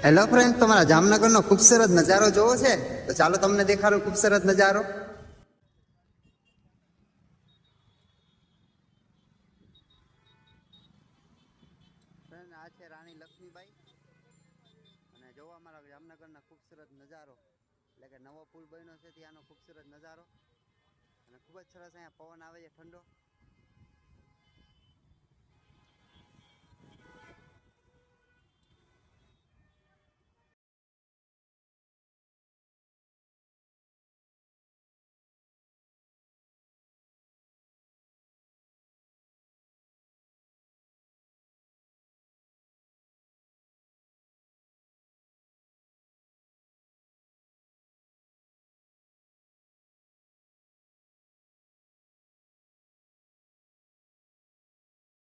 Hello friend, તમારા જામનગરનો ખૂબસૂરત નજારો જોવો છે તો ચાલો તમને દેખાડો ખૂબસૂરત નજારો. ફ્રેન્ડ, આ છે રાણી લક્ષ્મીબાઈ અને જોવો અમારા જામનગરના ખૂબસૂરત નજારો, એટલે કે નવો પુલ બન્યો છે ત્યાંનો ખૂબસૂરત નજારો. અને ખૂબ જ સરસ અહીંયા પવન આવે છે ઠંડો.